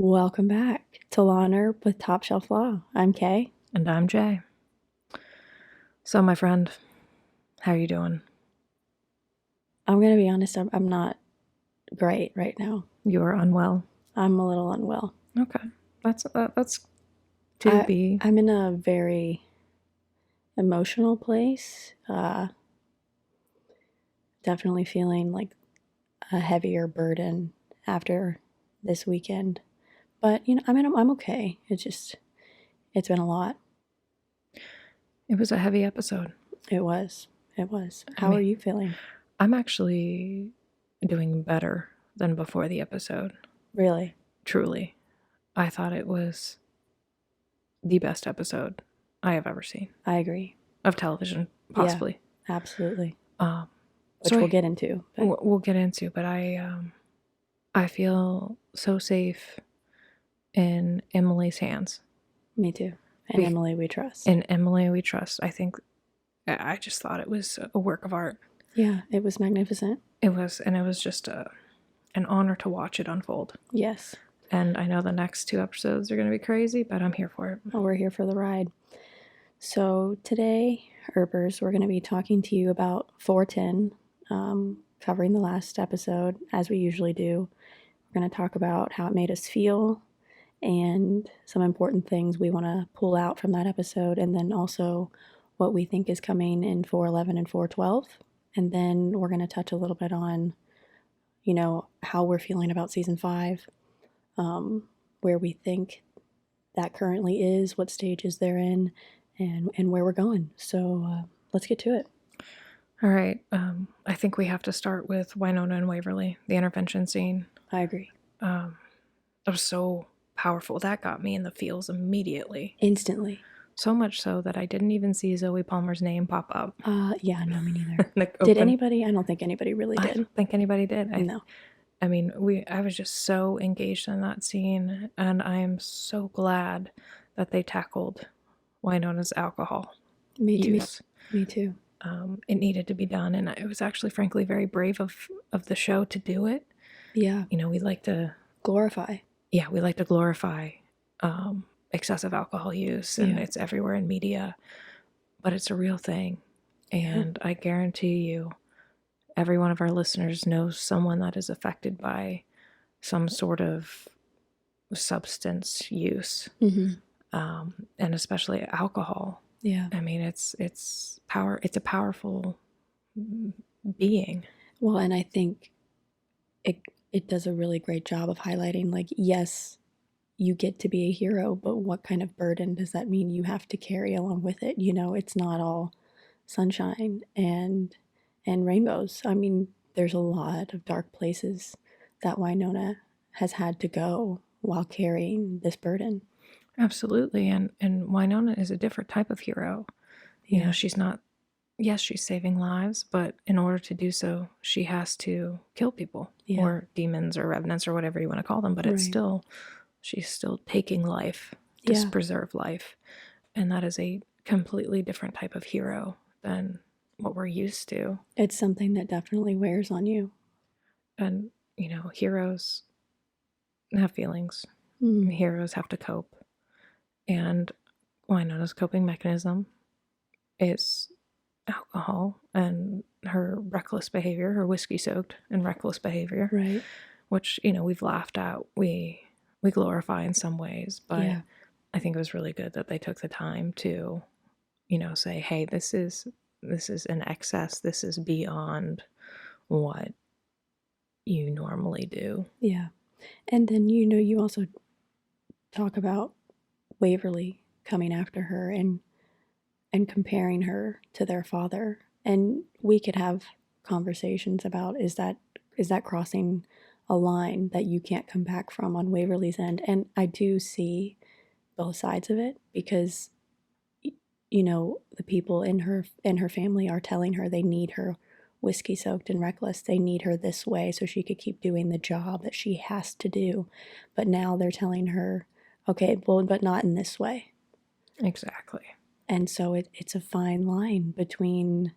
Welcome back to Law Earp with Top Shelf Law. I'm Kay. And I'm Jay. So, my friend, how are you doing? I'm going to be honest, I'm not great right now. You are unwell. I'm a little unwell. Okay, that's to be. I'm in a very emotional place. Definitely feeling like a heavier burden after this weekend. But, I'm okay. It's been a lot. It was a heavy episode. It was. How are you feeling? I'm actually doing better than before the episode. Really? Truly. I thought it was the best episode I have ever seen. I agree. Of television, possibly. Yeah, absolutely. Which we'll get into. We'll get into, but I feel so safe in Emily's hands. Me too. And Emily we trust. In Emily we trust. I think I just thought it was a work of art. Yeah, it was magnificent. It was, and it was just an honor to watch it unfold. Yes. And I know the next 2 episodes are going to be crazy, but I'm here for it. Oh, we're here for the ride. So today, Earpers, we're going to be talking to you about 410, covering the last episode, as we usually do. We're going to talk about how it made us feel and some important things we want to pull out from that episode, and then also what we think is coming in 411 and 412. And then we're going to touch a little bit on, how we're feeling about season 5, where we think that currently is, what stages they're in, and where we're going. So let's get to it. All right. I think we have to start with Winona and Waverly, the intervention scene. I agree. It was so powerful. That got me in the feels immediately. Instantly. So much so that I didn't even see Zoe Palmer's name pop up. Yeah, no, me neither. Did anybody? I don't think anybody really did. I don't think anybody did. No. I mean, I was just so engaged in that scene, and I am so glad that they tackled Winona's alcohol use. Me too. It needed to be done, and it was actually, frankly, very brave of the show to do it. Yeah. We like to glorify. Yeah, we like to glorify excessive alcohol use, and it's everywhere in media, but it's a real thing. And I guarantee you, every one of our listeners knows someone that is affected by some sort of substance use, and especially alcohol. Yeah, I mean, it's a powerful being. Well, and I think it does a really great job of highlighting, like, yes, you get to be a hero, but what kind of burden does that mean you have to carry along with it? It's not all sunshine and rainbows. I mean, there's a lot of dark places that Winona has had to go while carrying this burden. Absolutely. And Winona is a different type of hero. She's not, yes, she's saving lives, but in order to do so, she has to kill people or demons or revenants or whatever you want to call them. But she's still taking life to preserve life. And that is a completely different type of hero than what we're used to. It's something that definitely wears on you. And, heroes have feelings. Heroes have to cope. And Winona's coping mechanism is alcohol and her reckless behavior, her whiskey-soaked and reckless behavior. Right. Which, we've laughed at. We glorify in some ways, but I think it was really good that they took the time to, say, hey, this is an excess. This is beyond what you normally do. Yeah. And then, you also talk about Waverly coming after her and comparing her to their father. And we could have conversations about, is that crossing a line that you can't come back from on Waverly's end? And I do see both sides of it, because the people in her family are telling her they need her whiskey soaked and reckless. They need her this way so she could keep doing the job that she has to do. But now they're telling her, okay, well, but not in this way. Exactly. And so it's a fine line between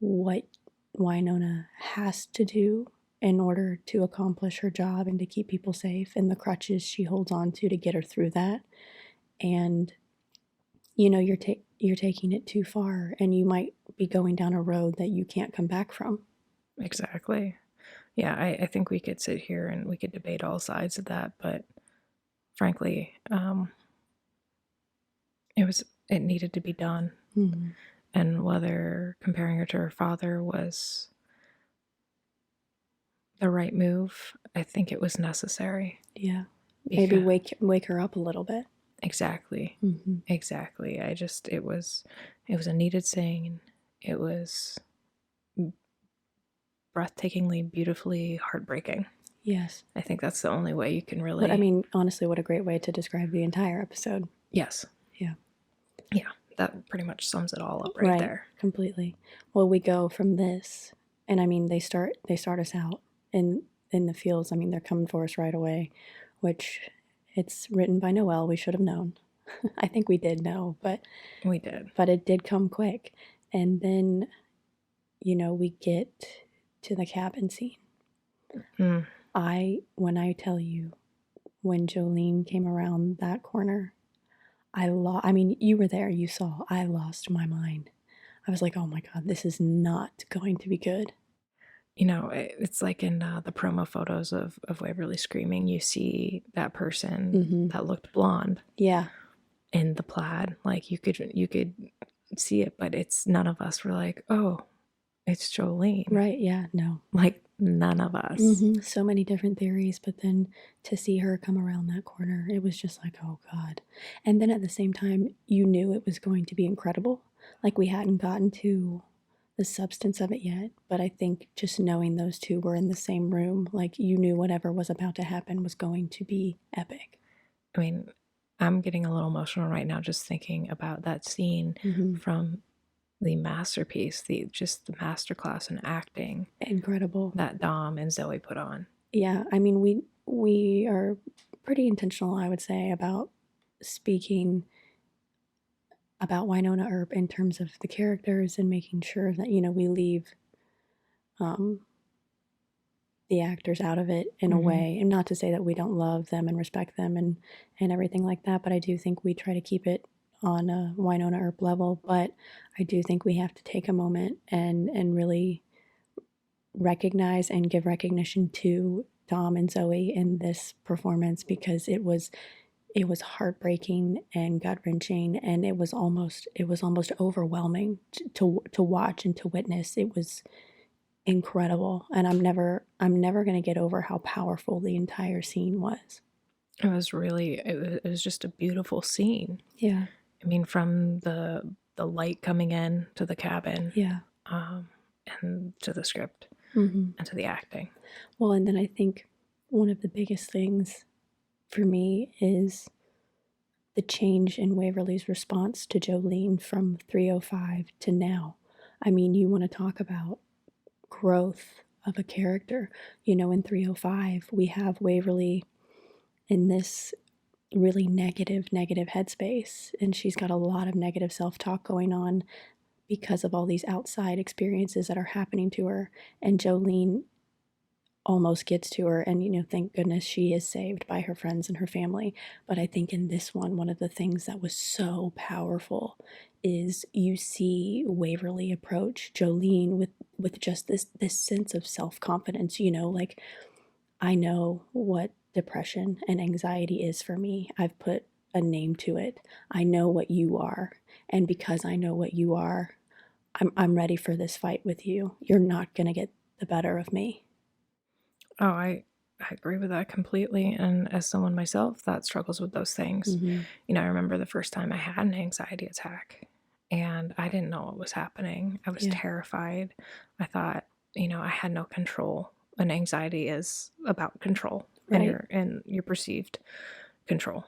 what Winona has to do in order to accomplish her job and to keep people safe, and the crutches she holds on to get her through that. And you're taking it too far, and you might be going down a road that you can't come back from. Exactly. Yeah, I think we could sit here and we could debate all sides of that, but frankly, it needed to be done. Mm-hmm. And whether comparing her to her father was the right move, I think it was necessary. Yeah. Maybe wake her up a little bit. Exactly. Mm-hmm. Exactly. It was a needed thing. It was breathtakingly, beautifully heartbreaking. Yes. I think that's the only way you can really... But I mean, honestly, what a great way to describe the entire episode. Yes. Yeah. Yeah, that pretty much sums it all up right there. Completely. Well, we go from this, and I mean, they start us out in the fields. I mean, they're coming for us right away, which it's written by Noelle. We should have known. I think we did know, but we did. But it did come quick. And then, we get to the cabin scene. Mm. When I tell you, when Jolene came around that corner, I mean, you were there, you saw, I lost my mind. I was like, oh my God, this is not going to be good. It's like in the promo photos of Waverly Screaming, you see that person that looked blonde. Yeah. In the plaid. Like you could see it, but it's none of us were like, oh, it's Jolene. Right, yeah, no. Like none of us. So many different theories, but then to see her come around that corner, it was just like, oh God. And then at the same time, you knew it was going to be incredible. Like we hadn't gotten to the substance of it yet, but I think just knowing those two were in the same room, like you knew whatever was about to happen was going to be epic. I mean, I'm getting a little emotional right now just thinking about that scene from the masterpiece, the masterclass in acting. Incredible. That Dom and Zoe put on. Yeah, I mean, we are pretty intentional, I would say, about speaking about Wynonna Earp in terms of the characters and making sure that, we leave the actors out of it in a way. And not to say that we don't love them and respect them and everything like that, but I do think we try to keep it on a Wynonna Earp level. But I do think we have to take a moment and really recognize and give recognition to Dom and Zoe in this performance, because it was heartbreaking and gut-wrenching, and it was almost overwhelming to watch and to witness. It was incredible, and I'm never going to get over how powerful the entire scene was. It was just a beautiful scene. Yeah. I mean, from the light coming in to the cabin. Yeah. And to the script and to the acting. Well, and then I think one of the biggest things for me is the change in Waverly's response to Jolene from 305 to now. I mean, you want to talk about growth of a character. In 305, we have Waverly in this really negative headspace, and she's got a lot of negative self-talk going on because of all these outside experiences that are happening to her. And Jolene almost gets to her, and thank goodness she is saved by her friends and her family. But I think in this one of the things that was so powerful is you see Waverly approach Jolene with just this sense of self-confidence. Like, I know what depression and anxiety is for me. I've put a name to it. I know what you are, and because I know what you are, I'm ready for this fight with you. You're not gonna get the better of me. Oh, I agree with that completely. And as someone myself that struggles with those things, I remember the first time I had an anxiety attack and I didn't know what was happening. I was terrified. I thought, I had no control. And anxiety is about control, right, and your perceived control.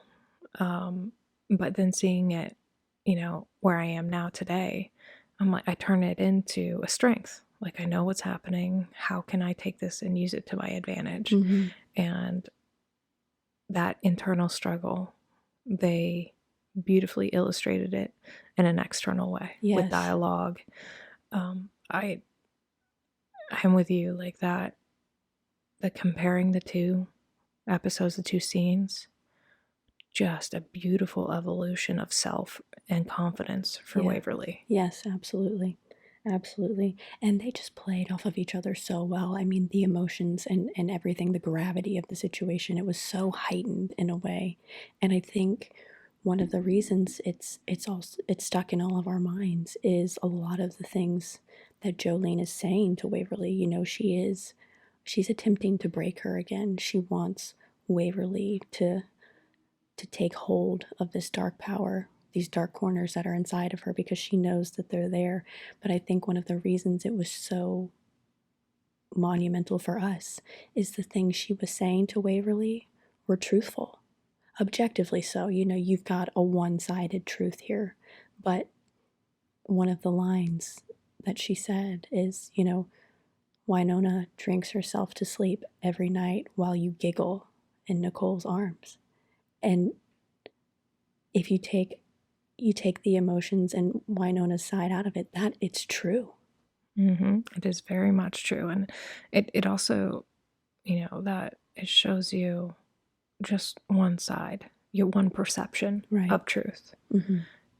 But then seeing it, where I am now today, I'm like, I turn it into a strength. Like, I know what's happening. How can I take this and use it to my advantage? And that internal struggle, they beautifully illustrated it in an external way with dialogue. I'm with you, like that. the comparing the two episodes, the two scenes, just a beautiful evolution of self and confidence for Waverly. Yes, absolutely. Absolutely. And they just played off of each other so well. I mean, the emotions and everything, the gravity of the situation, it was so heightened in a way. And I think one of the reasons it's stuck in all of our minds is a lot of the things that Jolene is saying to Waverly. You know, she's attempting to break her again. She wants Waverly to take hold of this dark power, these dark corners that are inside of her, because she knows that they're there. But I think one of the reasons it was so monumental for us is the things she was saying to Waverly were truthful, objectively so. You know, you've got a one-sided truth here. But one of the lines that she said is, you know, Winona drinks herself to sleep every night while you giggle in Nicole's arms. And if you take the emotions and Winona's side out of it, that it's true. It is very much true. And it also, you know, that it shows you just one side, your one perception of truth.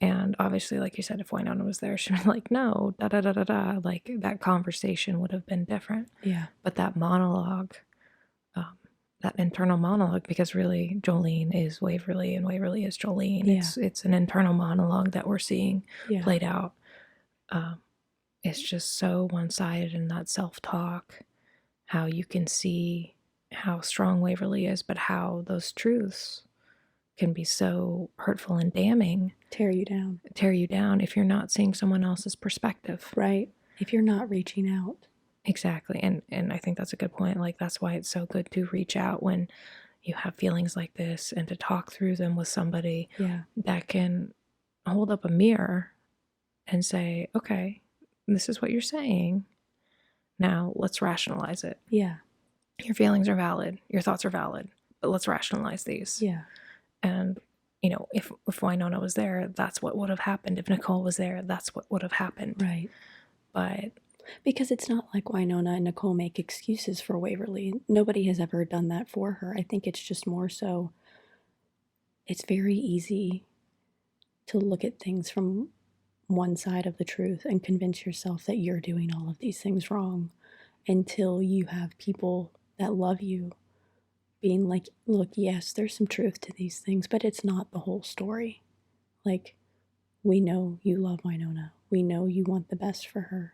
And obviously, like you said, if Winona was there, she'd be like, no, da da da da da. Like, that conversation would have been different. Yeah. But that monologue, that internal monologue, because really Jolene is Waverly and Waverly is Jolene. Yeah. It's an internal monologue that we're seeing played out. It's just so one-sided in that self-talk, how you can see how strong Waverly is, but how those truths can be so hurtful and damning. Tear you down if you're not seeing someone else's perspective. Right. If you're not reaching out. Exactly. And I think that's a good point. Like, that's why it's so good to reach out when you have feelings like this and to talk through them with somebody that can hold up a mirror and say, okay, this is what you're saying. Now let's rationalize it. Yeah. Your feelings are valid. Your thoughts are valid. But let's rationalize these. Yeah. And, you know, if Winona was there, that's what would have happened. If Nicole was there, that's what would have happened. Right. But because it's not like Winona and Nicole make excuses for Waverly. Nobody has ever done that for her. I think it's just more so, it's very easy to look at things from one side of the truth and convince yourself that you're doing all of these things wrong until you have people that love you being like, look, yes, there's some truth to these things, but it's not the whole story. Like, we know you love Winona. We know you want the best for her.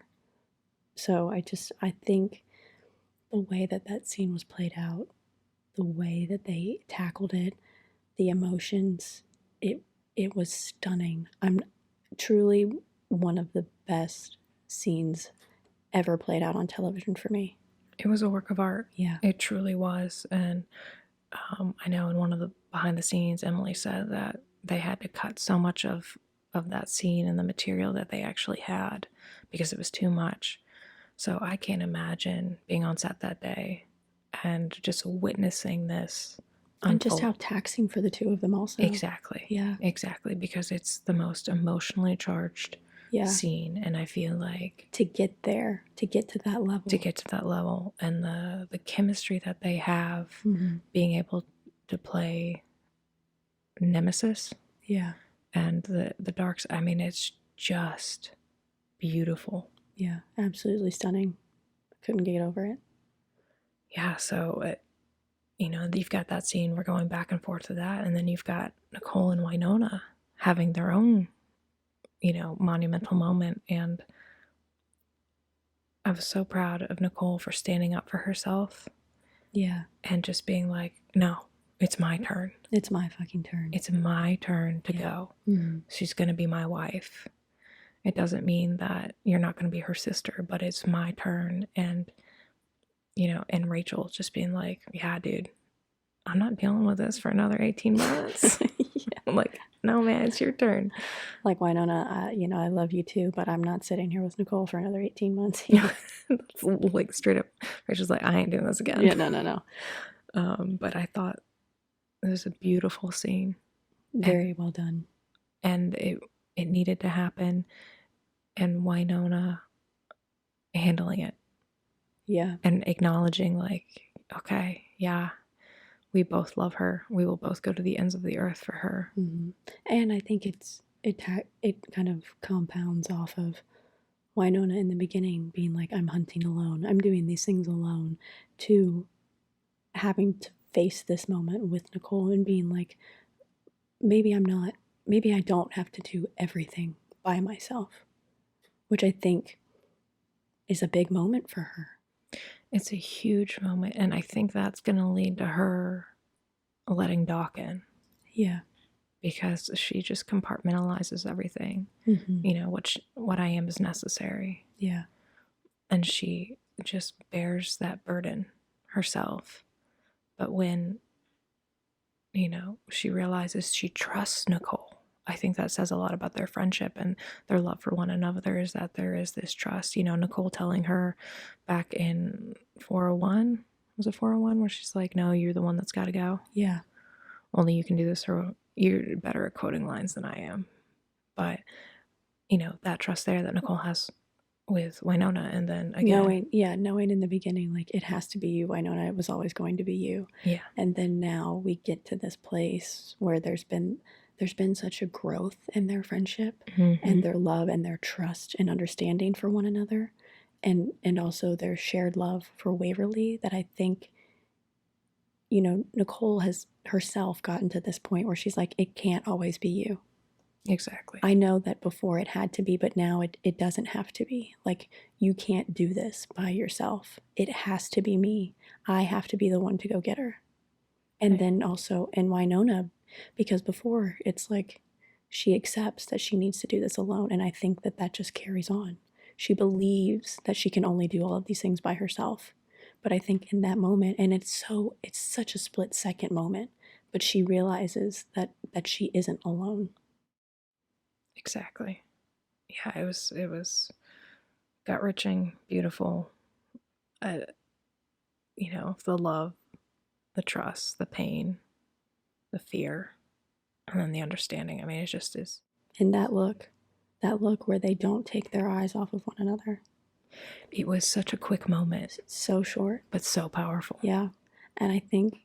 So I think the way that scene was played out, the way that they tackled it, the emotions, it was stunning. I'm truly one of the best scenes ever played out on television for me. It was a work of art. Yeah. It truly was. And I know in one of the behind the scenes, Emily said that they had to cut so much of that scene and the material that they actually had because it was too much. So I can't imagine being on set that day and just witnessing this unfold. And just how taxing for the two of them also. Exactly. Yeah. Exactly. Because it's the most emotionally charged scene. And I feel like to get there, to get to that level. And the chemistry that they have, being able to play Nemesis. Yeah. And the darks, I mean, it's just beautiful. Yeah, absolutely stunning. Couldn't get over it. Yeah, so, you've got that scene, we're going back and forth to that, and then you've got Nicole and Winona having their own, monumental moment, and I was so proud of Nicole for standing up for herself. Yeah. And just being like, no, it's my turn. It's my fucking turn. It's my turn to go. Mm-hmm. She's going to be my wife. It doesn't mean that you're not going to be her sister, but it's my turn. And, and Rachel just being like, yeah, dude, I'm not dealing with this for another 18 months. I'm like, no, man, it's your turn. Like, Winona, I love you too, but I'm not sitting here with Nicole for another 18 months. Like, straight up, Rachel's like, I ain't doing this again. Yeah, no. But I thought it was a beautiful scene. Very well done. And it needed to happen, and Winona handling it. Yeah. And acknowledging, like, okay, yeah, we both love her. We will both go to the ends of the earth for her. And I think it kind of compounds off of Winona in the beginning being like, I'm hunting alone, I'm doing these things alone, to having to face this moment with Nicole and being like, maybe I don't have to do everything by myself, which I think is a big moment for her. It's a huge moment, and I think that's going to lead to her letting Doc in. Yeah. Because she just compartmentalizes everything. What I am is necessary. Yeah. And she just bears that burden herself. But when, she realizes she trusts Nicole, I think that says a lot about their friendship and their love for one another, is that there is this trust. Nicole telling her back in 401, was it 401, where she's like, no, you're the one that's got to go. Yeah. Only you can do this, or you're better at quoting lines than I am. But, that trust there that Nicole has with Winona, and then again. Knowing in the beginning, like, it has to be you, Winona, it was always going to be you. Yeah. And then now we get to this place where there's been such a growth in their friendship and their love and their trust and understanding for one another, and also their shared love for Waverly, that I think, Nicole has herself gotten to this point where she's like, it can't always be you. Exactly. I know that before it had to be, but now it doesn't have to be. Like, you can't do this by yourself. It has to be me. I have to be the one to go get her. And then also, and Winona, because before it's like she accepts that she needs to do this alone. And I think that just carries on. She believes that she can only do all of these things by herself. But I think in that moment, and it's such a split second moment, but she realizes that she isn't alone. Exactly. Yeah, it was gut-wrenching, beautiful. The love, the trust, the pain, the fear, and then the understanding. I mean, it just is. And that look where they don't take their eyes off of one another. It was such a quick moment. It's so short. But so powerful. Yeah. And I think,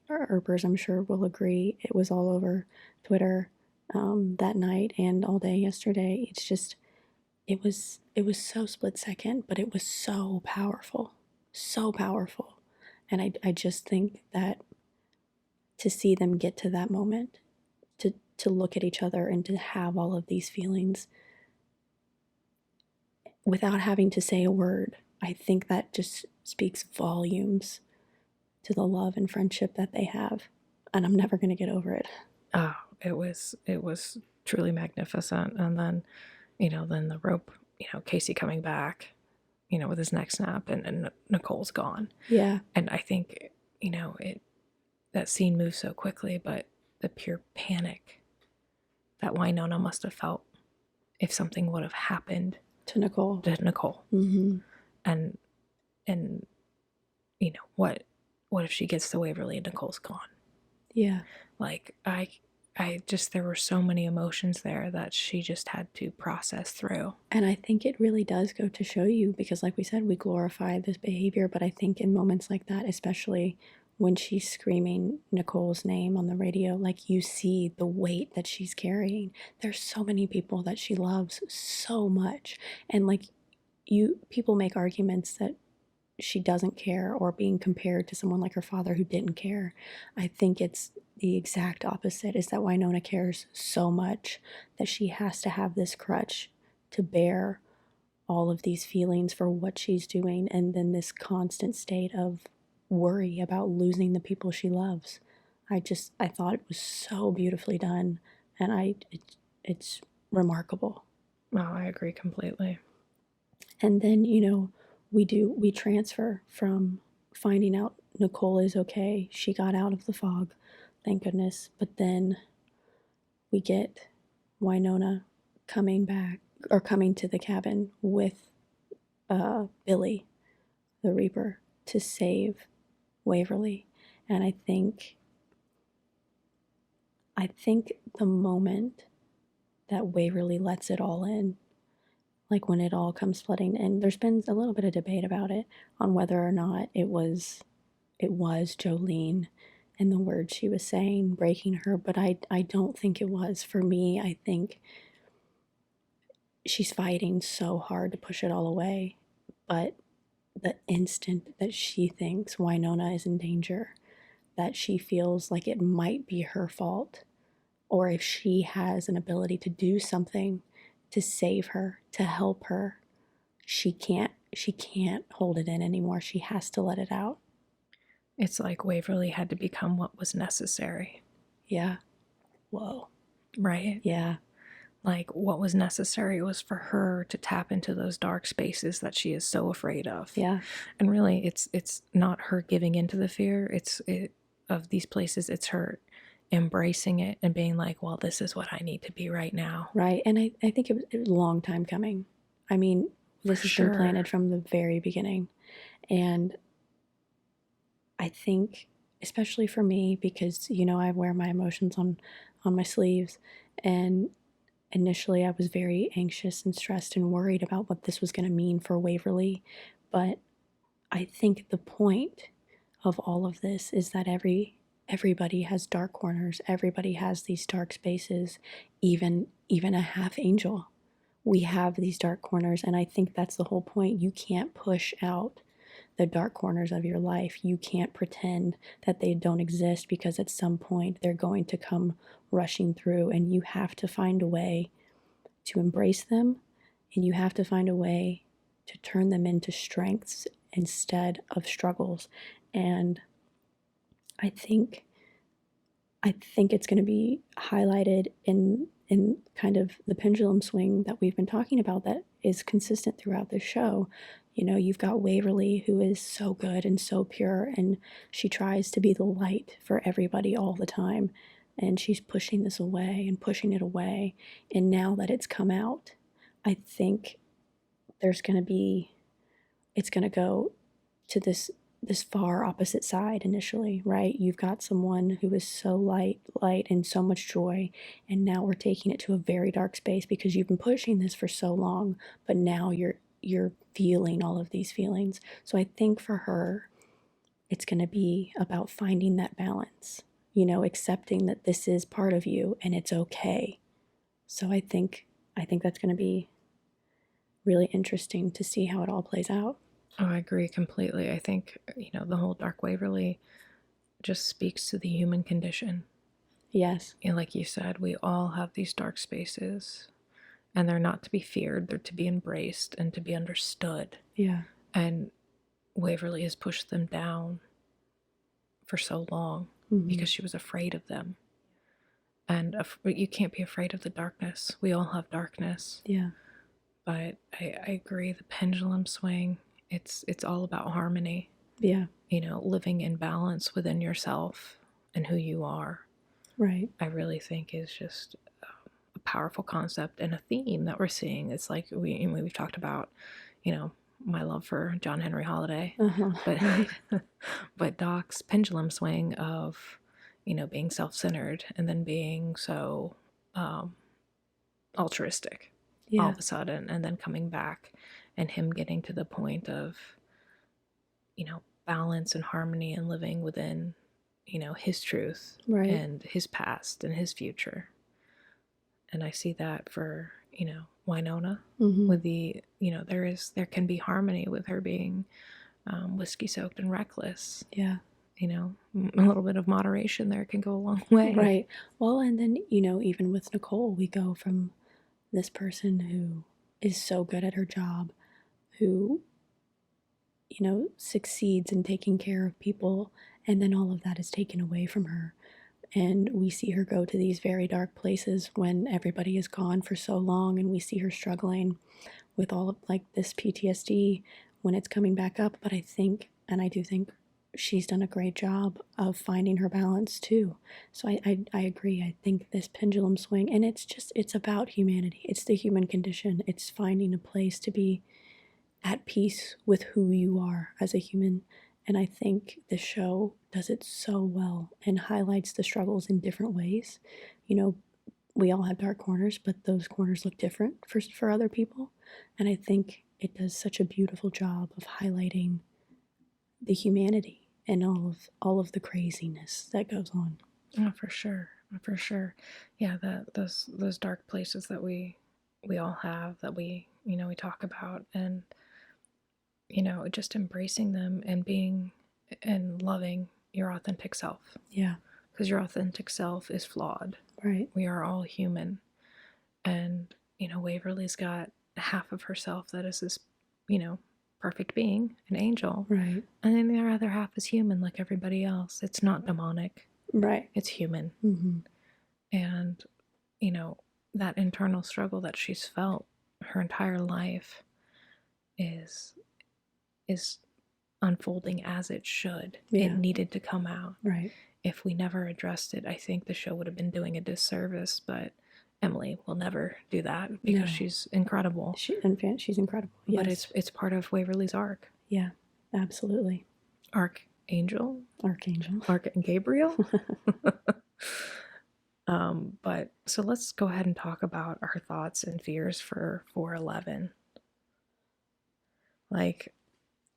Earpers, I'm sure, will agree, it was all over Twitter that night and all day yesterday. It's just, it was so split second, but it was so powerful. So powerful. And I just think that to see them get to that moment, to look at each other and to have all of these feelings without having to say a word, I think that just speaks volumes to the love and friendship that they have. And I'm never going to get over it. Oh, it was truly magnificent. And then, then the rope, Casey coming back, with his neck snap, and Nicole's gone. Yeah. And I think, that scene moves so quickly, but the pure panic that Winona must have felt if something would have happened to Nicole. Mm-hmm. And what if she gets to Waverly and Nicole's gone? Yeah. Like, I just, there were so many emotions there that she just had to process through. And I think it really does go to show you, because like we said, we glorify this behavior, but I think in moments like that, especially when she's screaming Nicole's name on the radio, like, you see the weight that she's carrying. There's so many people that she loves so much. And like, people make arguments that she doesn't care, or being compared to someone like her father who didn't care. I think it's the exact opposite, is that Winona cares so much that she has to have this crutch to bear all of these feelings for what she's doing, and then this constant state of worry about losing the people she loves. I thought it was so beautifully done, and it's remarkable. Oh, I agree completely. And then, we transfer from finding out Nicole is okay. She got out of the fog, thank goodness. But then we get Winona coming to the cabin with Billy, the Reaper, to save Waverly. And I think the moment that Waverly lets it all in, like when it all comes flooding in, there's been a little bit of debate about it, on whether or not it was it was Jolene and the words she was saying breaking her, but I don't think it was. For me, I think she's fighting so hard to push it all away, but the instant that she thinks Wynonna is in danger, that she feels like it might be her fault, or if she has an ability to do something to save her, to help her, she can't hold it in anymore. She has to let it out. It's like Waverly had to become what was necessary. Yeah. Whoa. Right? Yeah. Like, what was necessary was for her to tap into those dark spaces that she is so afraid of. Yeah. And really, it's not her giving into the fear of these places. It's her embracing it and being like, well, this is what I need to be right now. Right. And I think it was a long time coming. I mean, this has been planted from the very beginning. And I think, especially for me, because, I wear my emotions on my sleeves, and initially I was very anxious and stressed and worried about what this was going to mean for Waverly. But I think the point of all of this is that everybody has dark corners. Everybody has these dark spaces, even a half angel. We have these dark corners, and I think that's the whole point. You can't push out the dark corners of your life. You can't pretend that they don't exist, because at some point they're going to come rushing through, and you have to find a way to embrace them, and you have to find a way to turn them into strengths instead of struggles. And I think it's going to be highlighted in kind of the pendulum swing that we've been talking about, that is consistent throughout the show. You've got Waverly, who is so good and so pure, and she tries to be the light for everybody all the time, and she's pushing this away and pushing it away. And now that it's come out, I think it's going to go to this far opposite side initially, right? You've got someone who is so light and so much joy, and now we're taking it to a very dark space because you've been pushing this for so long, but now you're feeling all of these feelings. So I think for her, it's going to be about finding that balance, accepting that this is part of you and it's okay. So I think that's going to be really interesting to see how it all plays out. Oh, I agree completely. I think, the whole Dark Waverly just speaks to the human condition. Yes. And like you said, we all have these dark spaces, and they're not to be feared. They're to be embraced and to be understood. Yeah. And Waverly has pushed them down for so long because she was afraid of them. And you can't be afraid of the darkness. We all have darkness. Yeah. But I agree, the pendulum swing, it's all about harmony. Yeah. Living in balance within yourself and who you are. Right. I really think is just a powerful concept and a theme that we're seeing. It's like we've talked about, my love for John Henry Holiday, but Doc's pendulum swing of, being self-centered and then being so altruistic all of a sudden, and then coming back, and him getting to the point of, balance and harmony and living within, his truth, right, and his past and his future. And I see that for, Wynonna with the, there can be harmony with her being whiskey soaked and reckless. Yeah. A little bit of moderation there can go a long way. Right. Well, and then, even with Nicole, we go from this person who is so good at her job, who, succeeds in taking care of people, and then all of that is taken away from her. And we see her go to these very dark places when everybody is gone for so long, and we see her struggling with all of this PTSD when it's coming back up. But I do think she's done a great job of finding her balance too. So I agree. I think this pendulum swing, and it's about humanity. It's the human condition. It's finding a place to be at peace with who you are as a human. And I think the show does it so well and highlights the struggles in different ways. We all have dark corners, but those corners look different for other people. And I think it does such a beautiful job of highlighting the humanity and all of the craziness that goes on. Oh, for sure. For sure. Yeah, those dark places that we all have, that we talk about, and just embracing them and being and loving your authentic self. Yeah. Because your authentic self is flawed. Right. We are all human. And, Waverly's got half of herself that is this, perfect being, an angel. Right. And then the other half is human like everybody else. It's not demonic. Right. It's human. Mm-hmm. And, that internal struggle that she's felt her entire life is unfolding as it should. Yeah. It needed to come out. Right. If we never addressed it, I think the show would have been doing a disservice, but Emily will never do that because she's incredible. She's incredible. Yes. But it's part of Waverly's arc. Yeah, absolutely. Archangel. Gabriel. But so let's go ahead and talk about our thoughts and fears for 411. Like,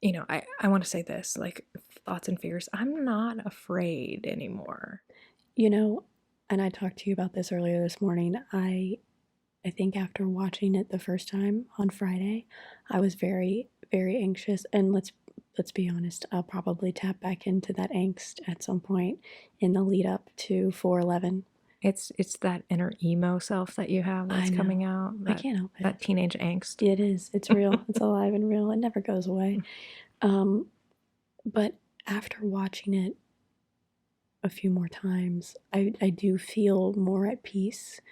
I want to say this, like, thoughts and fears. I'm not afraid anymore. And I talked to you about this earlier this morning. I think after watching it the first time on Friday, I was very, very anxious. And let's be honest, I'll probably tap back into that angst at some point in the lead up to 411. It's that inner emo self that you have that's coming out. I can't help it. That teenage angst. It is. It's real. It's alive and real. It never goes away. But after watching it a few more times, I do feel more at peace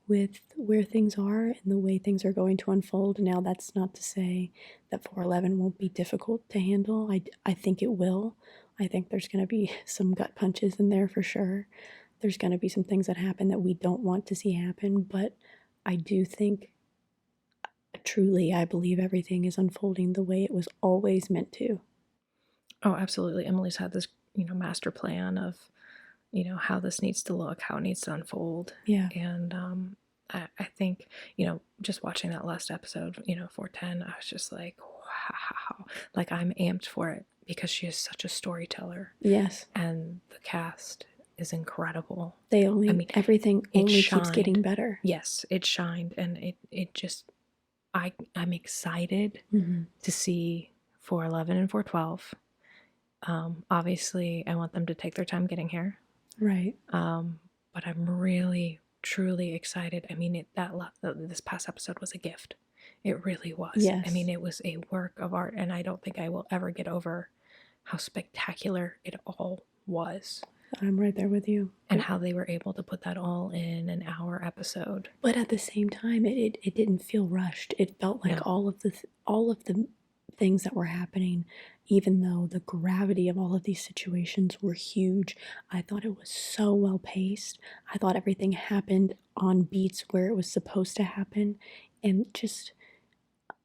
with where things are and the way things are going to unfold. Now, that's not to say that 411 won't be difficult to handle. I think it will. I think there's going to be some gut punches in there for sure. There's going to be some things that happen that we don't want to see happen, but I do think, truly, I believe everything is unfolding the way it was always meant to. Oh, absolutely. Emily's had this, master plan of, how this needs to look, how it needs to unfold. Yeah. And I think, just watching that last episode, 410, I was just like, wow. Like, I'm amped for it because she is such a storyteller. Yes. And the cast is incredible. Everything only keeps getting better. Yes, it shined, and it just, I'm excited to see 411 and 412. Obviously, I want them to take their time getting here. Right. But I'm really, truly excited. I mean, this past episode was a gift. It really was. Yes. I mean, it was a work of art, and I don't think I will ever get over how spectacular it all was. I'm right there with you. And how they were able to put that all in an hour episode. But at the same time, it didn't feel rushed. It felt like all of the things that were happening, even though the gravity of all of these situations were huge, I thought it was so well paced. I thought everything happened on beats where it was supposed to happen. And just,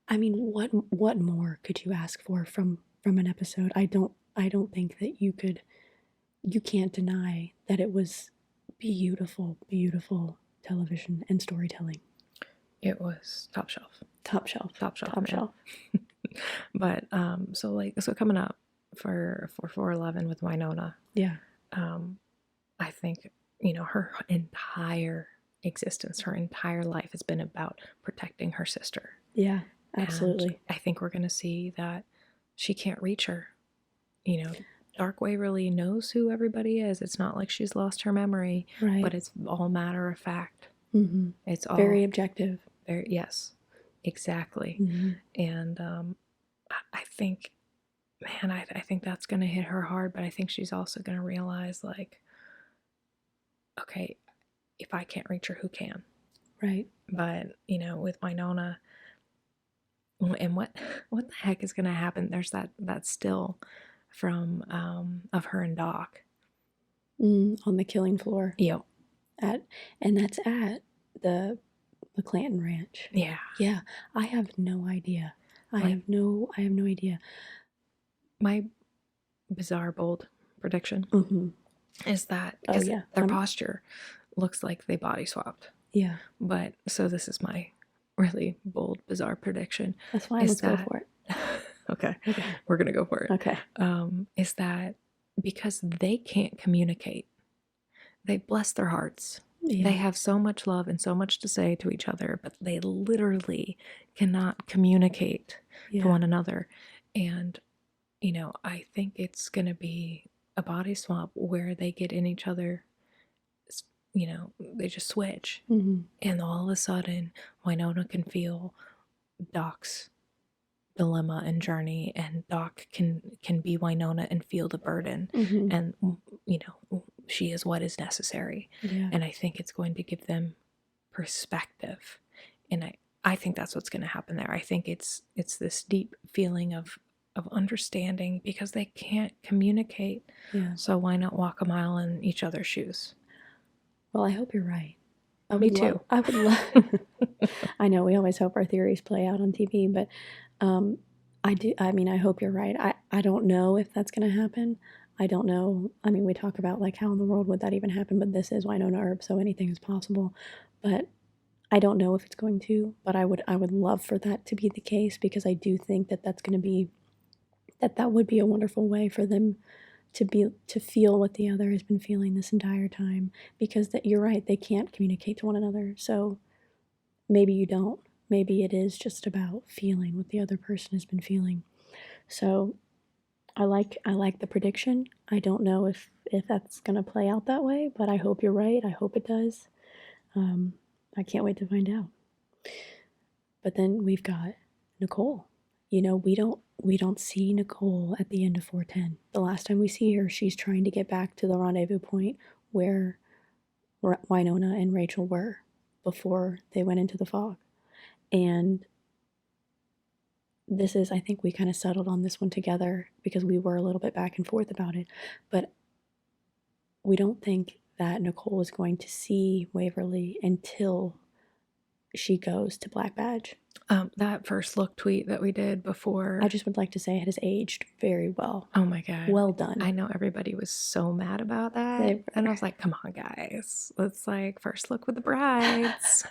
I mean, what more could you ask for from an episode? I don't think that you can't deny that it was beautiful, beautiful television and storytelling. It was top shelf. But so coming up for 411 with Winona. Yeah. I think, her entire existence, her entire life has been about protecting her sister. Yeah, absolutely. And I think we're going to see that she can't reach her. Dark Waverly knows who everybody is. It's not like she's lost her memory, right? But it's all matter of fact. Mm-hmm. It's all very objective. Yes, exactly. Mm-hmm. And I think, man, I think that's going to hit her hard. But I think she's also going to realize, like, okay, if I can't reach her, who can? Right. But with Winona, and what the heck is going to happen? There's that still from of her and Doc on the killing floor. Yep. And that's at the Clanton Ranch. Yeah. I have no idea. I have no idea. My bizarre bold prediction is that their posture looks like they body swapped. Yeah. But so this is my really bold, bizarre prediction. That's fine. Let's go for it. Okay. We're going to go for it. Okay. Is that because they can't communicate. They bless their hearts. Yeah. They have so much love and so much to say to each other, but they literally cannot communicate to one another. And, you know, I think it's going to be a body swap where they get in each other, you know, they just switch. Mm-hmm. And all of a sudden, Wynonna can feel Doc's dilemma and journey, and Doc can be Wynonna and feel the burden. Mm-hmm. And, you know, she is what is necessary. Yeah. And I think it's going to give them perspective. And I think that's what's going to happen there. I think it's this deep feeling of understanding because they can't communicate. Yeah. So why not walk a mile in each other's shoes? Well, I hope you're right. Me too. I would love. I know we always hope our theories play out on TV, but I do. I mean, I hope you're right. I don't know if that's going to happen. I don't know. I mean, we talk about like how in the world would that even happen, but this is Wynonna Earp, so anything is possible. But I don't know if it's going to. But I would love for that to be the case because I do think that that's going to be that would be a wonderful way for them to feel what the other has been feeling this entire time, because that you're right, they can't communicate to one another. So maybe you don't. Maybe it is just about feeling what the other person has been feeling. So I like the prediction. I don't know if that's going to play out that way, but I hope you're right. I hope it does. I can't wait to find out. But then we've got Nicole. You know, we don't see Nicole at the end of 410. The last time we see her, she's trying to get back to the rendezvous point where Wynonna and Rachel were before they went into the fog. And this is, I think we kind of settled on this one together because we were a little bit back and forth about it. But we don't think that Nicole is going to see Waverly until she goes to Black Badge. That first look tweet that we did before, I just would like to say it has aged very well. Oh my God. Well done. I know everybody was so mad about that. And I was like, come on, guys. Let's like first look with the brides.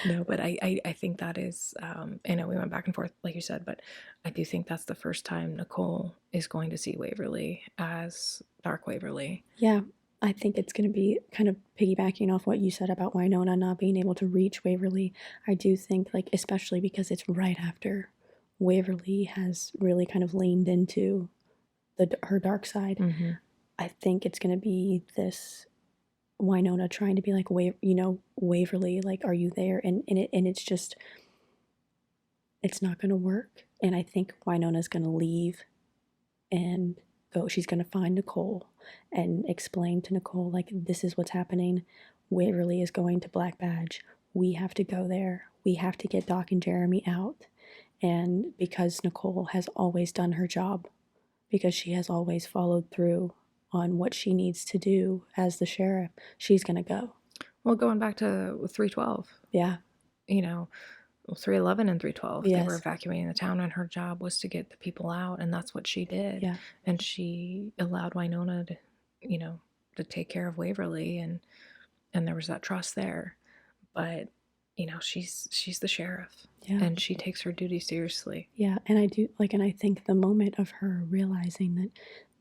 No, but I think that is, I know we went back and forth, like you said, but I do think that's the first time Nicole is going to see Waverly as Dark Waverly. Yeah, I think it's going to be kind of piggybacking off what you said about Wynonna not being able to reach Waverly. I do think, like, especially because it's right after Waverly has really kind of leaned into her dark side. Mm-hmm. I think it's going to be this Wynonna trying to be like, Waverly, like, are you there? And it's just, it's not going to work. And I think Wynonna's going to leave and go. She's going to find Nicole and explain to Nicole, like, this is what's happening. Waverly is going to Black Badge. We have to go there. We have to get Doc and Jeremy out. And because Nicole has always done her job, because she has always followed through on what she needs to do as the sheriff, she's going to go. Well, going back to 312. Yeah. You know, 311 and 312, yes. They were evacuating the town, and her job was to get the people out, and that's what she did. Yeah. And she allowed Wynonna to, you know, to take care of Waverly, and there was that trust there. But, you know, she's the sheriff. Yeah. And she takes her duty seriously. Yeah, and I do, like, and I think the moment of her realizing that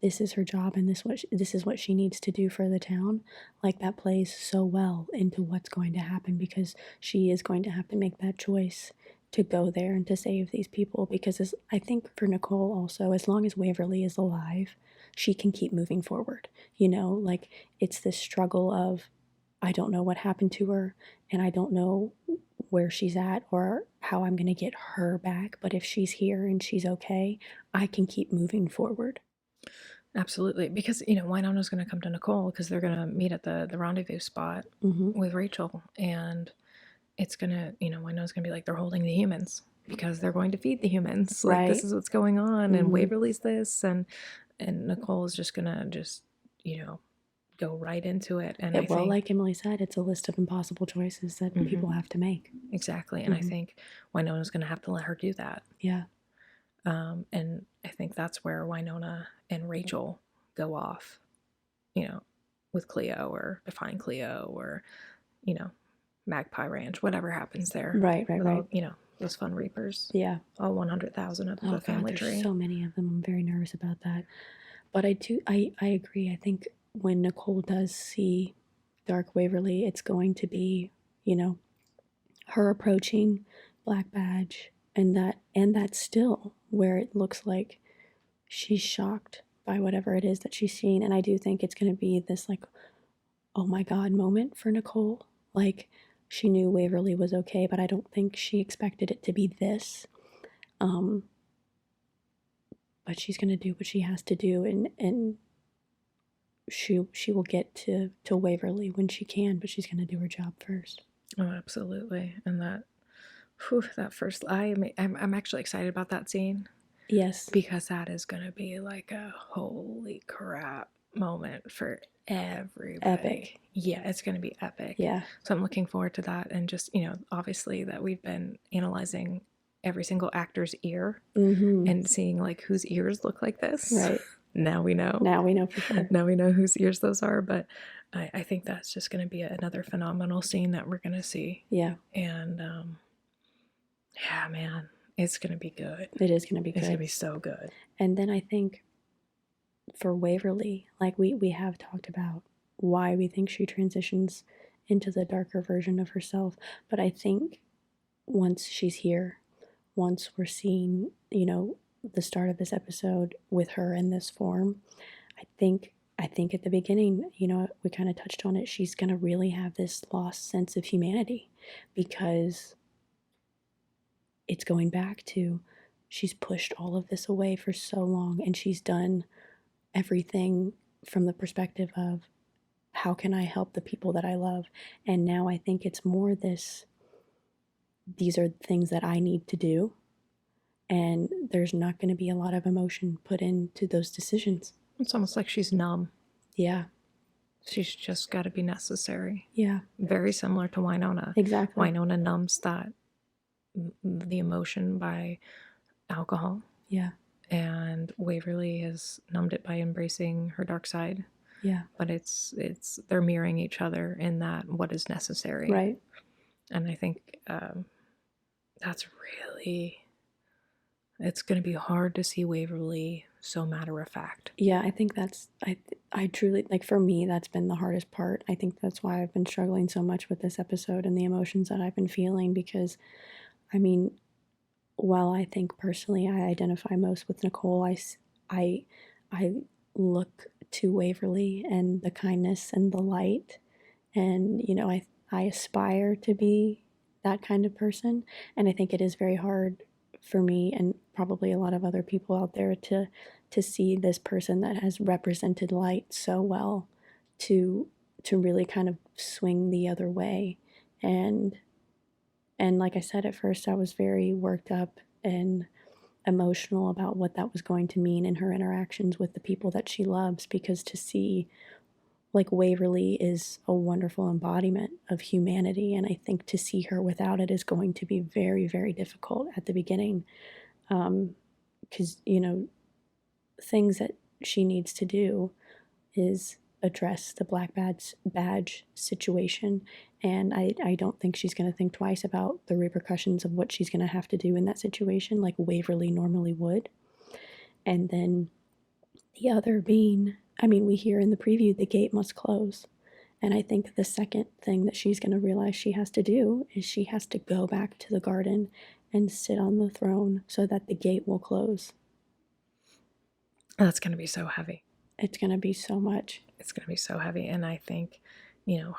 this is her job and this is what she needs to do for the town, like, that plays so well into what's going to happen, because she is going to have to make that choice to go there and to save these people. Because I think for Nicole also, as long as Waverly is alive, she can keep moving forward. You know, like, it's this struggle of, I don't know what happened to her, and I don't know where she's at or how I'm going to get her back. But if she's here and she's okay, I can keep moving forward. Absolutely. Because, you know, Wynonna's going to come to Nicole because they're going to meet at the rendezvous spot with Rachel. And it's going to, you know, Wynonna's going to be like, they're holding the humans because they're going to feed the humans. Like, this is what's going on. And Waverly's this. And Nicole is just going to you know, go right into it. And I think, like Emily said, it's a list of impossible choices that people have to make. Exactly. And I think Wynonna's going to have to let her do that. Yeah. And I think that's where Wynonna and Rachel go off, you know, with Cleo or Define Cleo or, you know, Magpie Ranch, whatever happens there. Right. All, you know, those fun Reapers. Yeah. All 100,000 of the family tree. There's so many of them. I'm very nervous about that. But I agree. I think when Nicole does see Dark Waverly, it's going to be, you know, her approaching Black Badge, and that still where it looks like she's shocked by whatever it is that she's seen. And I do think it's going to be this like, oh my God moment for Nicole. Like, she knew Waverly was okay, but I don't think she expected it to be this. But she's going to do what she has to do, and she will get to Waverly when she can, but she's going to do her job first. Oh, absolutely. And that first, I'm actually excited about that scene. Yes. Because that is going to be like a holy crap moment for everybody. Epic. Yeah, it's going to be epic. Yeah. So I'm looking forward to that. And just, obviously that we've been analyzing every single actor's ear and seeing like whose ears look like this. Right. Now we know. Now we know for sure. Now we know whose ears those are. But I think that's just going to be another phenomenal scene that we're going to see. Yeah. And yeah, man. It's going to be good. It is going to be good. It's going to be so good. And then I think for Waverly, like we have talked about why we think she transitions into the darker version of herself. But I think once she's here, once we're seeing, the start of this episode with her in this form, I think at the beginning, we kind of touched on it, she's going to really have this lost sense of humanity, because it's going back to, she's pushed all of this away for so long, and she's done everything from the perspective of, how can I help the people that I love? And now I think it's more these are things that I need to do, and there's not going to be a lot of emotion put into those decisions. It's almost like she's numb. Yeah. She's just got to be necessary. Yeah. Very similar to Winona. Exactly. Winona numbs the emotion by alcohol. Yeah. And Waverly has numbed it by embracing her dark side. Yeah. But they're mirroring each other in that what is necessary. Right. And I think that's really, it's going to be hard to see Waverly so matter of fact. Yeah, I think I truly, like, for me, that's been the hardest part. I think that's why I've been struggling so much with this episode and the emotions that I've been feeling, because, I mean, while I think personally I identify most with Nicole, I look to Waverly and the kindness and the light, and I aspire to be that kind of person, and I think it is very hard for me, and probably a lot of other people out there, to see this person that has represented light so well to really kind of swing the other way. And like I said, at first I was very worked up and emotional about what that was going to mean in her interactions with the people that she loves, because to see, like, Waverly is a wonderful embodiment of humanity, and I think to see her without it is going to be very, very difficult at the beginning, because things that she needs to do is address the Black Badge situation, and I don't think she's going to think twice about the repercussions of what she's going to have to do in that situation, like Waverly normally would. And then the other being, I mean, we hear in the preview, the gate must close. And I think the second thing that she's going to realize she has to do is she has to go back to the garden and sit on the throne so that the gate will close. That's going to be so heavy. It's going to be so much. It's going to be so heavy. And I think,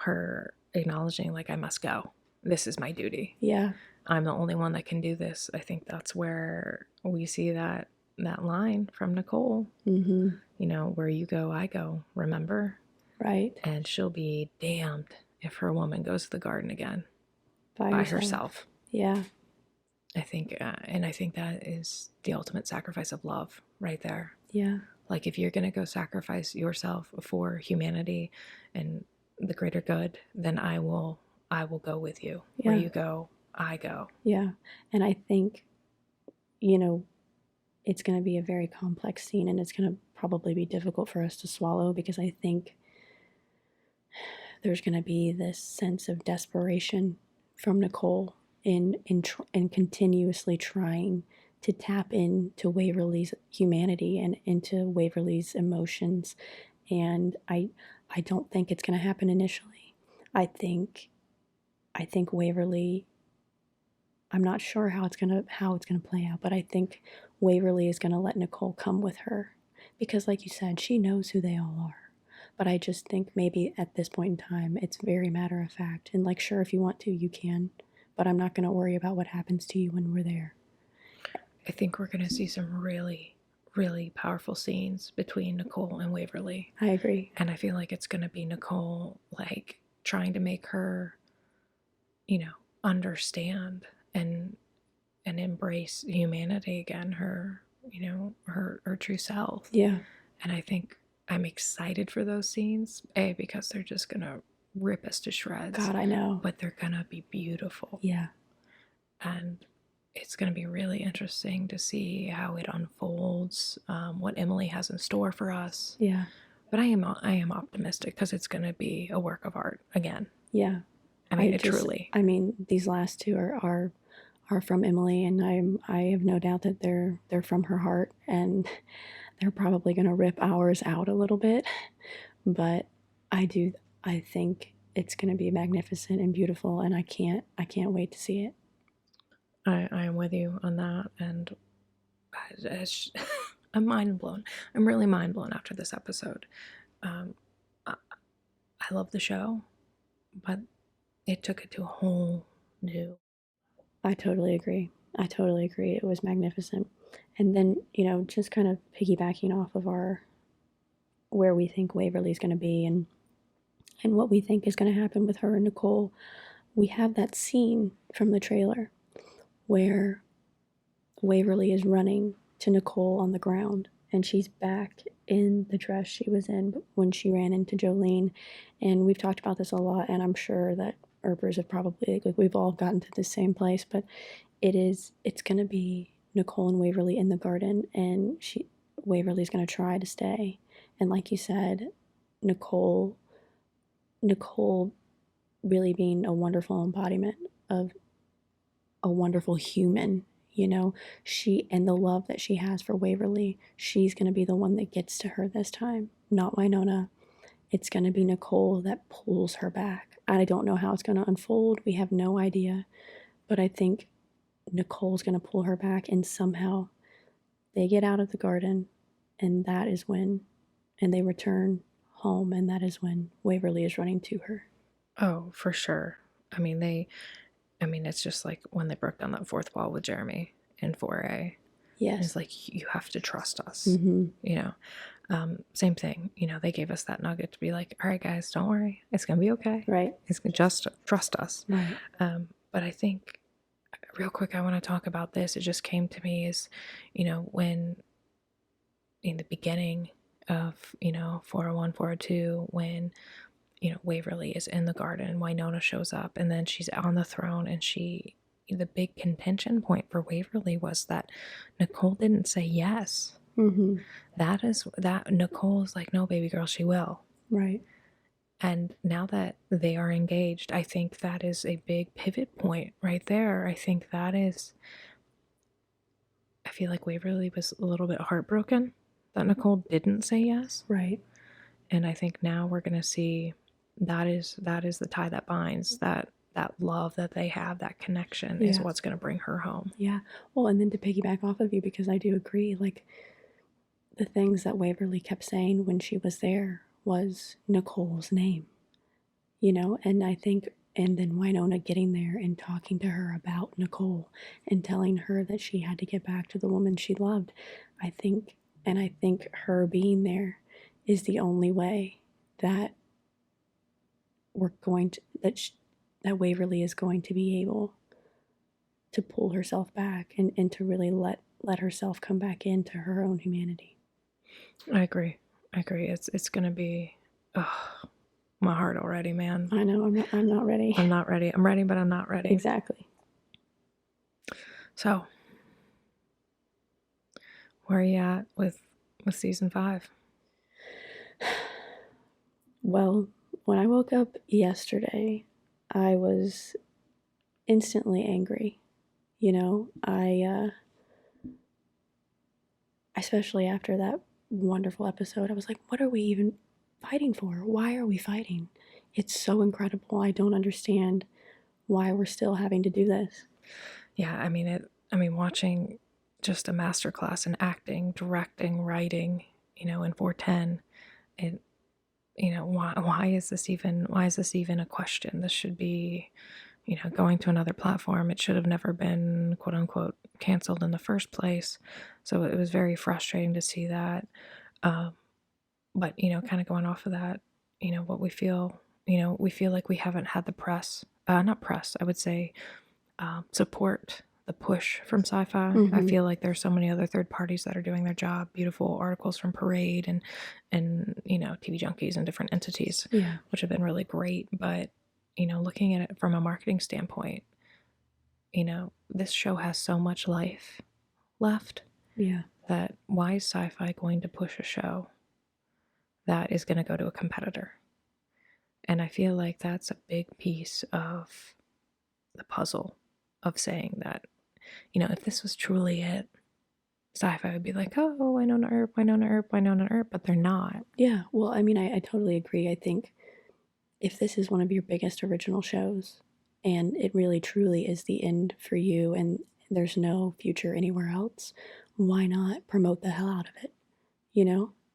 her acknowledging, like, I must go. This is my duty. Yeah. I'm the only one that can do this. I think that's where we see that line from Nicole. Where you go, I go, remember? Right. And she'll be damned if her woman goes to the garden again by herself. Yeah. I think, and I think that is the ultimate sacrifice of love right there. Yeah. Like, if you're going to go sacrifice yourself for humanity and the greater good, then I will go with you. Yeah. Where you go, I go. Yeah. And I think, it's going to be a very complex scene, and it's going to probably be difficult for us to swallow, because I think there's going to be this sense of desperation from Nicole in continuously trying tap into Waverly's humanity and into Waverly's emotions. And I don't think it's going to happen initially. I think Waverly, I'm not sure how it's going to play out, but I think Waverly is going to let Nicole come with her because, like you said, she knows who they all are. But I just think maybe at this point in time, it's very matter of fact. And like, sure, if you want to, you can, but I'm not going to worry about what happens to you when we're there. I think we're going to see some really, really powerful scenes between Nicole and Waverly. I agree. And I feel like it's going to be Nicole, like, trying to make her, you know, understand and embrace humanity again, her, you know, her true self. Yeah. And I think I'm excited for those scenes, because they're just going to rip us to shreds. God, I know. But they're going to be beautiful. Yeah. And it's going to be really interesting to see how it unfolds, what Emily has in store for us. Yeah. But I am optimistic because it's going to be a work of art again. Yeah. I mean, truly. I mean, these last two are from Emily, and I have no doubt that they're from her heart, and they're probably going to rip ours out a little bit, but I think it's going to be magnificent and beautiful, and I can't wait to see it. I am with you on that, and I'm mind blown. I'm really mind blown after this episode. I love the show, but it took it to a whole new. I totally agree. It was magnificent. And then, you know, just kind of piggybacking off of where we think Waverly's going to be and what we think is going to happen with her and Nicole, we have that scene from the trailer where Waverly is running to Nicole on the ground, and she's back in the dress she was in when she ran into Jolene. And we've talked about this a lot, and I'm sure that Earpers have probably, like, we've all gotten to the same place, but it's going to be Nicole and Waverly in the garden, and Waverly's going to try to stay. And like you said, Nicole really being a wonderful embodiment of a wonderful human, you know, and the love that she has for Waverly, she's going to be the one that gets to her this time, not Winona. It's going to be Nicole that pulls her back. I don't know how it's going to unfold. We have no idea, but I think Nicole's going to pull her back, and somehow they get out of the garden, and they return home, and that is when Waverly is running to her. Oh, for sure. I mean, it's just like when they broke down that fourth wall with Jeremy in 4A. Yes. It's like, you have to trust us. Mm-hmm. You know, same thing. You know, they gave us that nugget to be like, all right, guys, don't worry. It's going to be okay. Right. It's just trust us. Right. But I think, real quick, I want to talk about this. It just came to me is, you know, when in the beginning of, you know, 401, 402, when, you know, Waverly is in the garden, Winona shows up, and then she's on the throne, and the big contention point for Waverly was that Nicole didn't say yes. Mm-hmm. That Nicole's like, no, baby girl, she will. Right. And now that they are engaged, I think that is a big pivot point right there. I think that is, I feel like Waverly was a little bit heartbroken that Nicole didn't say yes. Right. And I think now we're going to see that is the tie that binds, that love that they have, that connection is what's going to bring her home. Yeah. Well, and then to piggyback off of you, because I do agree, like, the things that Waverly kept saying when she was there was Nicole's name, you know, and I think, and then Winona getting there and talking to her about Nicole and telling her that she had to get back to the woman she loved. I think her being there is the only way that that Waverly is going to be able to pull herself back and to really let herself come back into her own humanity. I agree. It's gonna be, my heart already, man. I know. I'm not ready. I'm not ready. I'm ready, but I'm not ready. Exactly. So, where are you at with season 5? Well, when I woke up yesterday, I was instantly angry. You know, especially after that wonderful episode, I was like, what are we even fighting for? Why are we fighting? It's so incredible. I don't understand why we're still having to do this. Yeah, I mean, watching just a masterclass in acting, directing, writing, in 410, it, why is this even a question? This should be, going to another platform. It should have never been, quote unquote, canceled in the first place. So it was very frustrating to see that. But, kind of going off of that, what we feel, we feel like we haven't had the press, not press, I would say, support the push from sci-fi. I feel like there's so many other third parties that are doing their job. Beautiful articles from Parade and TV Junkies and different entities, which have been really great. But looking at it from a marketing standpoint, this show has so much life left. Yeah. That why is sci-fi going to push a show that is going to go to a competitor? And I feel like that's a big piece of the puzzle of saying that, if this was truly it, sci-fi would be like, oh, Winona Earp, but they're not. Yeah, well, I mean, I totally agree. I think if this is one of your biggest original shows and it really truly is the end for you and there's no future anywhere else, why not promote the hell out of it?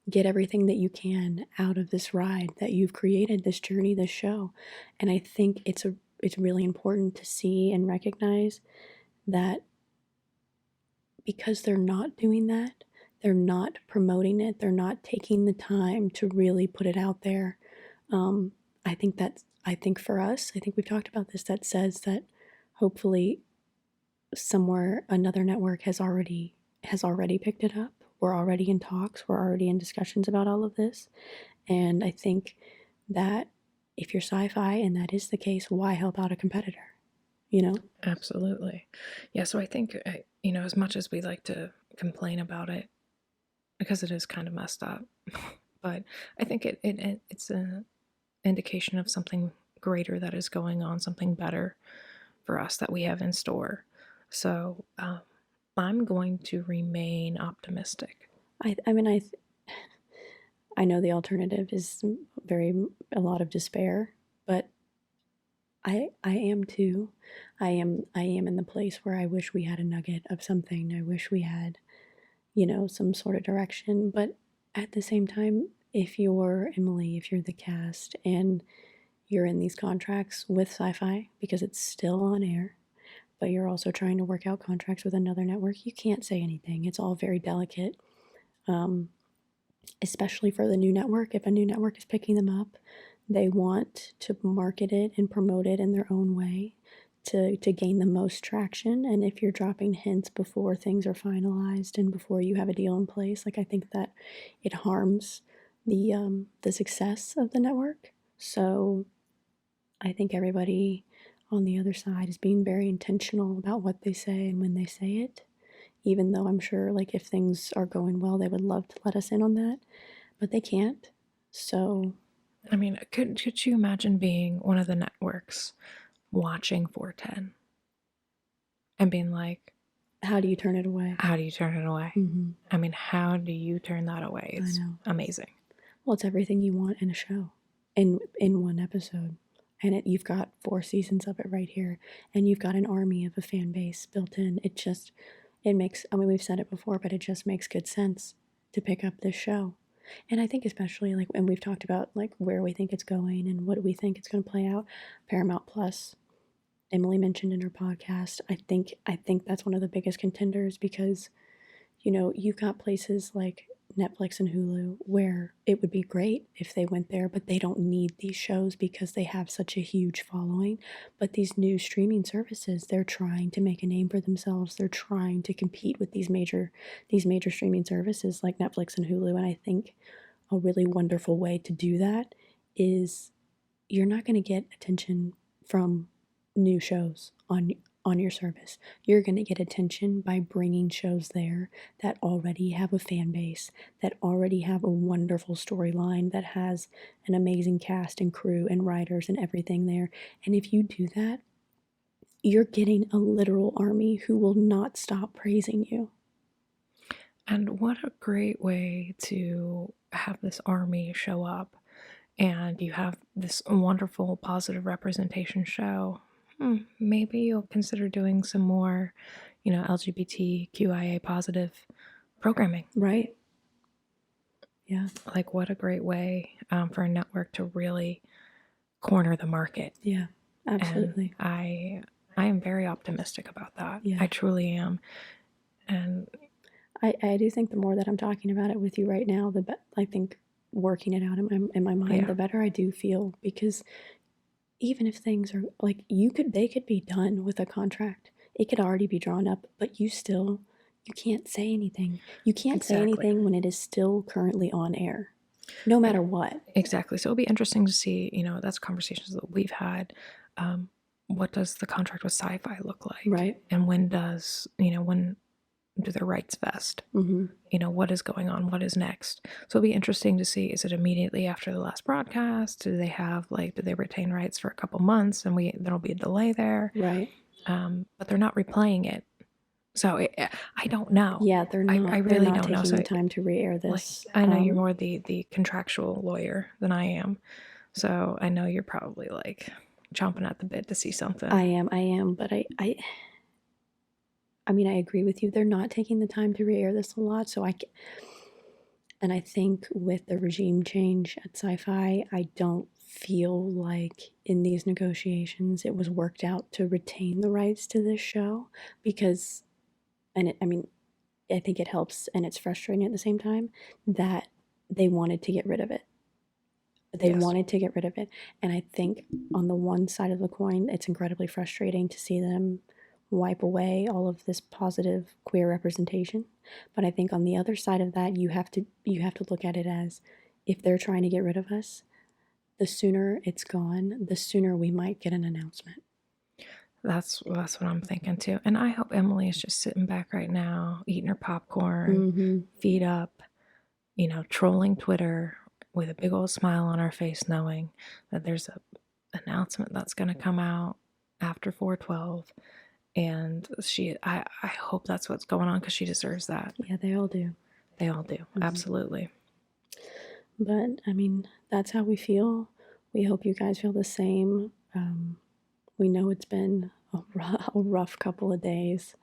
Get everything that you can out of this ride that you've created, this journey, this show. And I think it's really important to see and recognize that because they're not doing that, they're not promoting it, they're not taking the time to really put it out there. I think for us, I think we've talked about this, that says that hopefully somewhere another network has already picked it up. We're already in talks, we're already in discussions about all of this. And I think that if you're sci-fi and that is the case, why help out a competitor? Absolutely. Yeah, so I think, as much as we like to complain about it, because it is kind of messed up, but I think it's an indication of something greater that is going on, something better for us that we have in store. So I'm going to remain optimistic. I know the alternative is a lot of despair, but I am too. I am in the place where I wish we had a nugget of something. I wish we had, some sort of direction. But at the same time, if you're Emily, if you're the cast and you're in these contracts with Sci-Fi because it's still on air, but you're also trying to work out contracts with another network, you can't say anything. It's all very delicate, especially for the new network. If a new network is picking them up, they want to market it and promote it in their own way to gain the most traction. And if you're dropping hints before things are finalized and before you have a deal in place, I think that it harms the success of the network. So I think everybody on the other side is being very intentional about what they say and when they say it, even though I'm sure if things are going well, they would love to let us in on that, but they can't. So I mean, could you imagine being one of the networks watching 410 and being like, how do you turn it away? How do you turn it away? Mm-hmm. I mean, how do you turn that away? It's amazing. Well, it's everything you want in a show in one episode. And you've got 4 seasons of it right here. And you've got an army of a fan base built in. It makes, we've said it before, but it just makes good sense to pick up this show. And I think especially and we've talked about where we think it's going and what we think it's going to play out. Paramount Plus, Emily mentioned in her podcast. I think that's one of the biggest contenders because, you've got places like Netflix and Hulu where it would be great if they went there, but they don't need these shows because they have such a huge following. But these new streaming services, they're trying to make a name for themselves. They're trying to compete with these major streaming services like Netflix and Hulu. And I think a really wonderful way to do that is you're not going to get attention from new shows on your service. You're going to get attention by bringing shows there that already have a fan base, that already have a wonderful storyline, that has an amazing cast and crew and writers and everything there. And if you do that, you're getting a literal army who will not stop praising you. And what a great way to have this army show up, and you have this wonderful positive representation show. Maybe you'll consider doing some more, LGBTQIA positive programming. Right. Yeah. Like, what a great way for a network to really corner the market. Yeah, absolutely. And I am very optimistic about that. Yeah. I truly am. And I do think the more that I'm talking about it with you right now, I think working it out in my mind, the better I do feel, because even if things are like they could be done with a contract. It could already be drawn up, but you can't say anything. You can't say anything when it is still currently on air, no matter what. Exactly. So it'll be interesting to see, that's conversations that we've had. What does the contract with Sci-Fi look like? Right. And when do their rights vest? What is going on? What is next? So it'll be interesting to see, is it immediately after the last broadcast? Do they retain rights for a couple months and there'll be a delay there? Right. But they're not replaying it. So I don't know. Yeah, they're not. I really not don't know. Taking the time to re-air this. I know you're more the contractual lawyer than I am, so I know you're probably like chomping at the bit to see something. I am, but I mean, I agree with you. They're not taking the time to re-air this a lot, and I think with the regime change at Sci-Fi, I don't feel like in these negotiations it was worked out to retain the rights to this show, because, I think it helps, and it's frustrating at the same time, that they wanted to get rid of it. They wanted to get rid of it. And I think on the one side of the coin, it's incredibly frustrating to see them wipe away all of this positive queer representation. But I think on the other side of that, you have to look at it as, if they're trying to get rid of us, the sooner it's gone, the sooner we might get an announcement. That's what I'm thinking too. And I hope Emily is just sitting back right now, eating her popcorn, feet up, trolling Twitter with a big old smile on her face, knowing that there's a announcement that's going to come out after 4/12. And I hope that's what's going on, because she deserves that. Yeah, they all do. They all do. Absolutely. But, that's how we feel. We hope you guys feel the same. We know it's been a rough couple of days.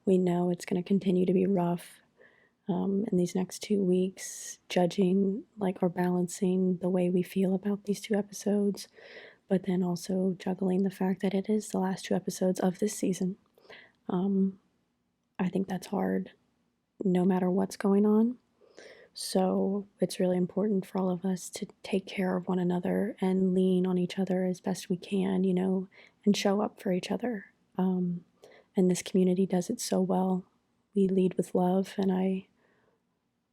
We know it's going to continue to be rough in these next 2 weeks, judging or balancing the way we feel about these 2 episodes, but then also juggling the fact that it is the last 2 episodes of this season. I think that's hard no matter what's going on. So it's really important for all of us to take care of one another and lean on each other as best we can, and show up for each other. And this community does it so well. We lead with love, and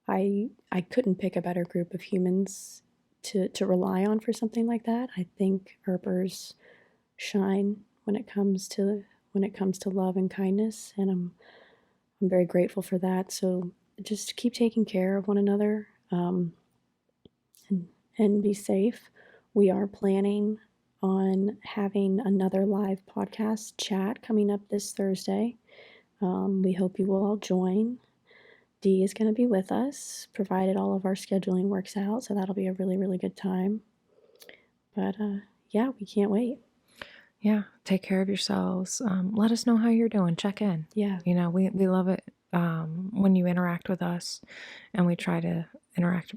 I couldn't pick a better group of humans to rely on for something like that. I think Earpers shine when it comes to love and kindness, and I'm very grateful for that. So just keep taking care of one another, and be safe. We are planning on having another live podcast chat coming up this Thursday. We hope you will all join. Dee is going to be with us, provided all of our scheduling works out, so that'll be a really, really good time. But yeah, we can't wait. Yeah, take care of yourselves. Let us know how you're doing. Check in. Yeah. We love it when you interact with us, and we try to interact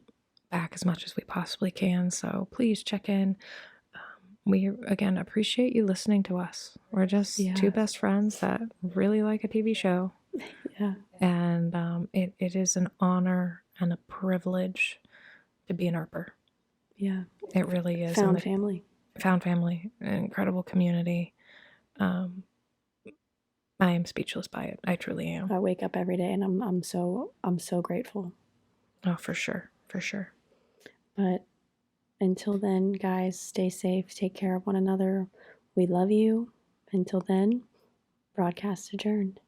back as much as we possibly can. So please check in. We, again, appreciate you listening to us. We're just 2 best friends that really like a TV show. Yeah. And it is an honor and a privilege to be an Earper. Yeah. It really is. Found family. Found family, an incredible community. I am speechless by it. I truly am. I wake up every day and I'm so grateful. Oh, for sure. For sure. But until then, guys, stay safe, take care of one another. We love you. Until then, broadcast adjourned.